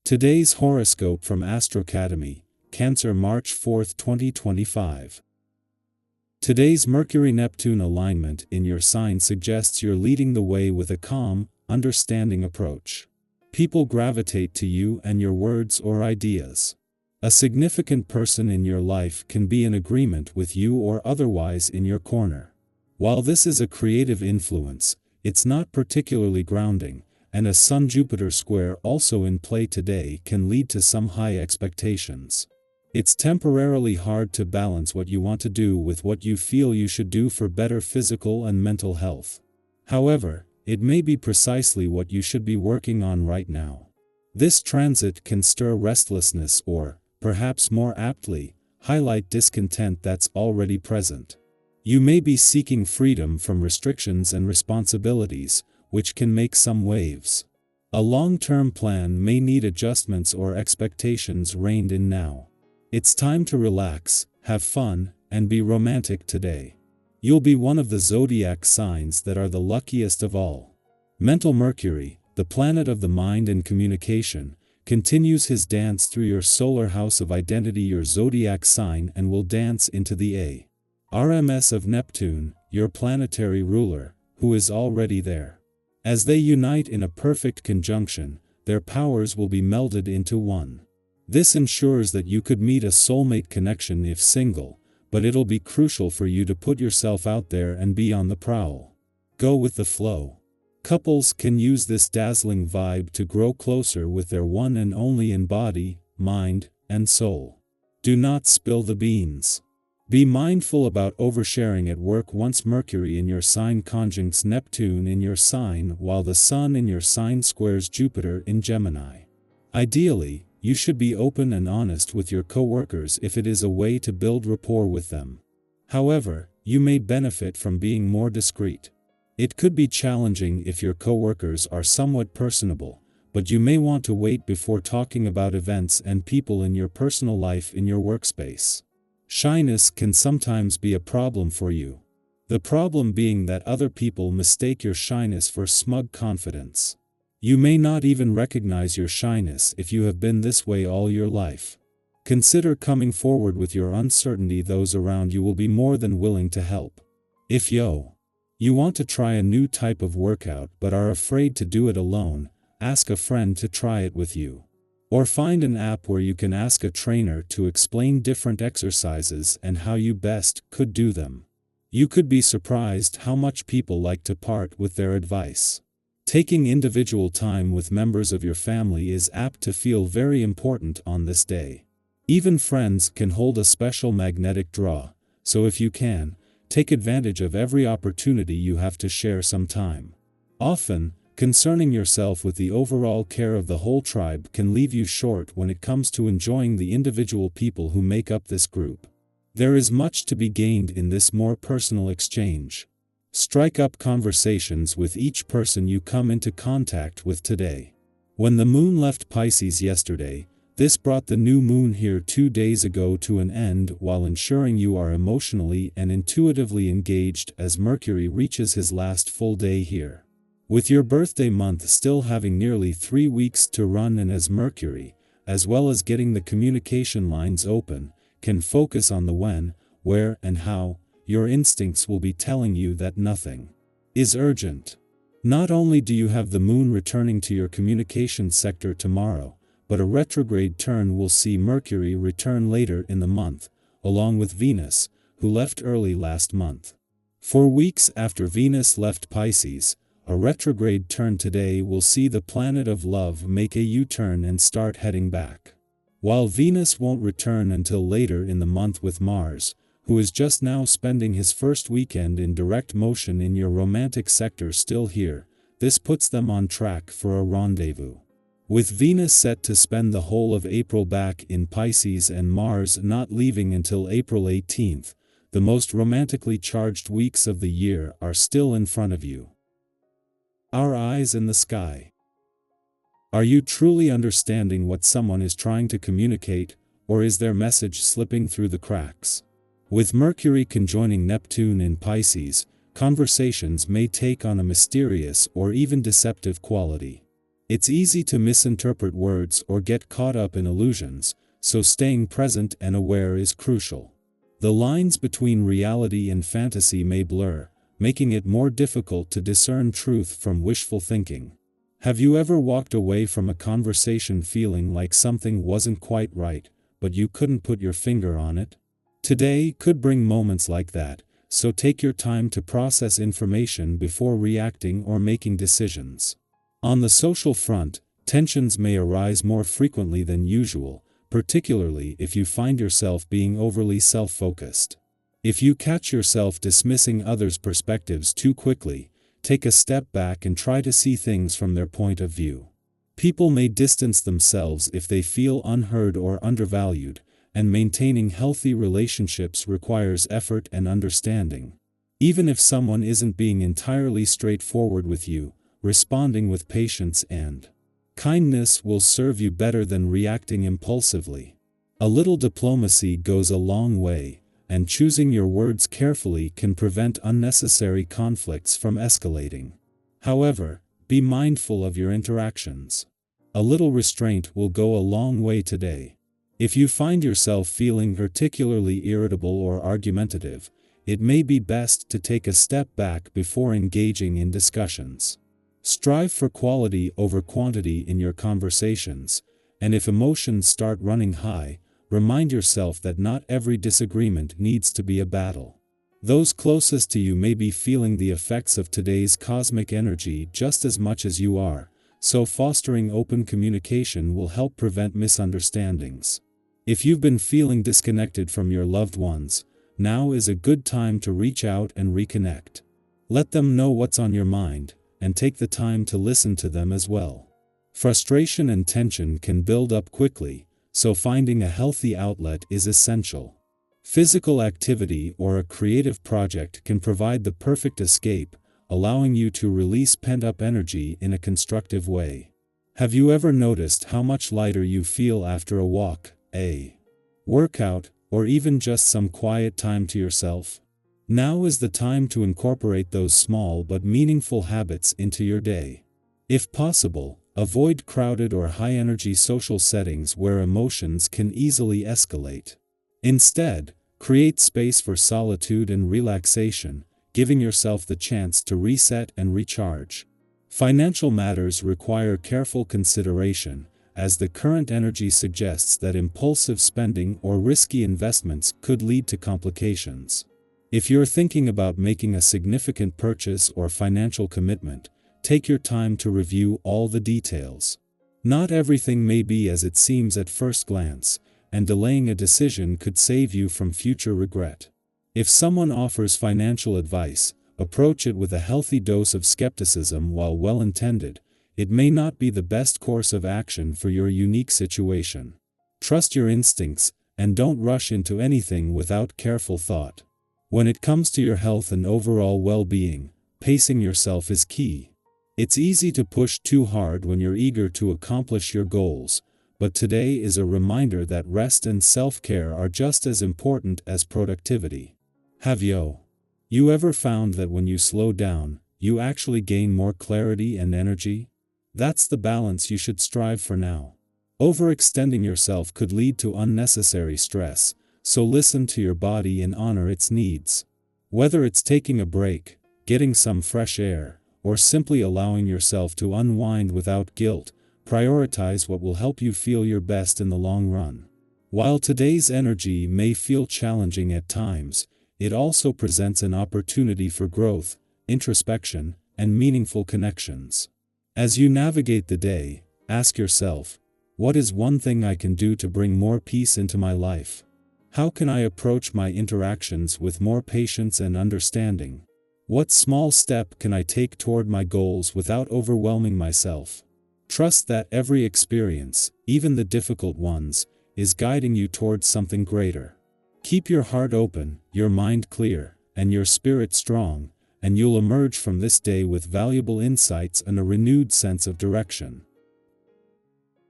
Today's horoscope from AstroCademy, Cancer, March 4, 2025. Today's Mercury-Neptune alignment in your sign suggests you're leading the way with a calm, understanding approach. People gravitate to you and your words or ideas. A significant person in your life can be in agreement with you or otherwise in your corner. While this is a creative influence, it's not particularly grounding, and a Sun-Jupiter square also in play today can lead to some high expectations. It's temporarily hard to balance what you want to do with what you feel you should do for better physical and mental health. However, it may be precisely what you should be working on right now. This transit can stir restlessness or, perhaps more aptly, highlight discontent that's already present. You may be seeking freedom from restrictions and responsibilities, which can make some waves. A long-term plan may need adjustments or expectations reined in now. It's time to relax, have fun, and be romantic today. You'll be one of the zodiac signs that are the luckiest of all. Mental Mercury, the planet of the mind and communication, continues his dance through your solar house of identity, your zodiac sign, and will dance into the RMS of Neptune, your planetary ruler, who is already there. As they unite in a perfect conjunction, their powers will be melded into one. This ensures that you could meet a soulmate connection if single, but it'll be crucial for you to put yourself out there and be on the prowl. Go with the flow. Couples can use this dazzling vibe to grow closer with their one and only in body, mind, and soul. Do not spill the beans. Be mindful about oversharing at work once Mercury in your sign conjuncts Neptune in your sign while the Sun in your sign squares Jupiter in Gemini. Ideally, you should be open and honest with your coworkers if it is a way to build rapport with them. However, you may benefit from being more discreet. It could be challenging if your coworkers are somewhat personable, but you may want to wait before talking about events and people in your personal life in your workspace. Shyness can sometimes be a problem for you. The problem being that other people mistake your shyness for smug confidence. You may not even recognize your shyness if you have been this way all your life. Consider coming forward with your uncertainty. Those around you will be more than willing to help. If you want to try a new type of workout but are afraid to do it alone, ask a friend to try it with you. Or find an app where you can ask a trainer to explain different exercises and how you best could do them. You could be surprised how much people like to part with their advice. Taking individual time with members of your family is apt to feel very important on this day. Even friends can hold a special magnetic draw, so if you can, take advantage of every opportunity you have to share some time. Often, concerning yourself with the overall care of the whole tribe can leave you short when it comes to enjoying the individual people who make up this group. There is much to be gained in this more personal exchange. Strike up conversations with each person you come into contact with today. When the moon left Pisces yesterday, this brought the new moon here 2 days ago to an end while ensuring you are emotionally and intuitively engaged as Mercury reaches his last full day here. With your birthday month still having nearly 3 weeks to run and as Mercury, as well as getting the communication lines open, can focus on the when, where, and how, your instincts will be telling you that nothing is urgent. Not only do you have the moon returning to your communication sector tomorrow, but a retrograde turn will see Mercury return later in the month, along with Venus, who left early last month. 4 weeks after Venus left Pisces, a retrograde turn today will see the planet of love make a U-turn and start heading back. While Venus won't return until later in the month with Mars, who is just now spending his first weekend in direct motion in your romantic sector still here, this puts them on track for a rendezvous. With Venus set to spend the whole of April back in Pisces and Mars not leaving until April 18th, the most romantically charged weeks of the year are still in front of you. Our eyes in the sky. Are you truly understanding what someone is trying to communicate, or is their message slipping through the cracks? With Mercury conjoining Neptune in Pisces, conversations may take on a mysterious or even deceptive quality. It's easy to misinterpret words or get caught up in illusions, so staying present and aware is crucial. The lines between reality and fantasy may blur, making it more difficult to discern truth from wishful thinking. Have you ever walked away from a conversation feeling like something wasn't quite right, but you couldn't put your finger on it? Today could bring moments like that, so take your time to process information before reacting or making decisions. On the social front, tensions may arise more frequently than usual, particularly if you find yourself being overly self-focused. If you catch yourself dismissing others' perspectives too quickly, take a step back and try to see things from their point of view. People may distance themselves if they feel unheard or undervalued, and maintaining healthy relationships requires effort and understanding. Even if someone isn't being entirely straightforward with you, responding with patience and kindness will serve you better than reacting impulsively. A little diplomacy goes a long way, and choosing your words carefully can prevent unnecessary conflicts from escalating. However, be mindful of your interactions. A little restraint will go a long way today. If you find yourself feeling particularly irritable or argumentative, it may be best to take a step back before engaging in discussions. Strive for quality over quantity in your conversations, and if emotions start running high, remind yourself that not every disagreement needs to be a battle. Those closest to you may be feeling the effects of today's cosmic energy just as much as you are, so fostering open communication will help prevent misunderstandings. If you've been feeling disconnected from your loved ones, now is a good time to reach out and reconnect. Let them know what's on your mind, and take the time to listen to them as well. Frustration and tension can build up quickly, so finding a healthy outlet is essential. Physical activity or a creative project can provide the perfect escape, allowing you to release pent-up energy in a constructive way. Have you ever noticed how much lighter you feel after a walk, a workout, or even just some quiet time to yourself? Now is the time to incorporate those small but meaningful habits into your day. If possible, avoid crowded or high-energy social settings where emotions can easily escalate. Instead, create space for solitude and relaxation, giving yourself the chance to reset and recharge. Financial matters require careful consideration, as the current energy suggests that impulsive spending or risky investments could lead to complications. If you're thinking about making a significant purchase or financial commitment, take your time to review all the details. Not everything may be as it seems at first glance, and delaying a decision could save you from future regret. If someone offers financial advice, approach it with a healthy dose of skepticism. While well-intended, it may not be the best course of action for your unique situation. Trust your instincts, and don't rush into anything without careful thought. When it comes to your health and overall well-being, pacing yourself is key. It's easy to push too hard when you're eager to accomplish your goals, but today is a reminder that rest and self-care are just as important as productivity. Have you ever found that when you slow down, you actually gain more clarity and energy? That's the balance you should strive for now. Overextending yourself could lead to unnecessary stress, so listen to your body and honor its needs. Whether it's taking a break, getting some fresh air, or simply allowing yourself to unwind without guilt, prioritize what will help you feel your best in the long run. While today's energy may feel challenging at times, it also presents an opportunity for growth, introspection, and meaningful connections. As you navigate the day, ask yourself, what is one thing I can do to bring more peace into my life? How can I approach my interactions with more patience and understanding? What small step can I take toward my goals without overwhelming myself? Trust that every experience, even the difficult ones, is guiding you towards something greater. Keep your heart open, your mind clear, and your spirit strong, and you'll emerge from this day with valuable insights and a renewed sense of direction.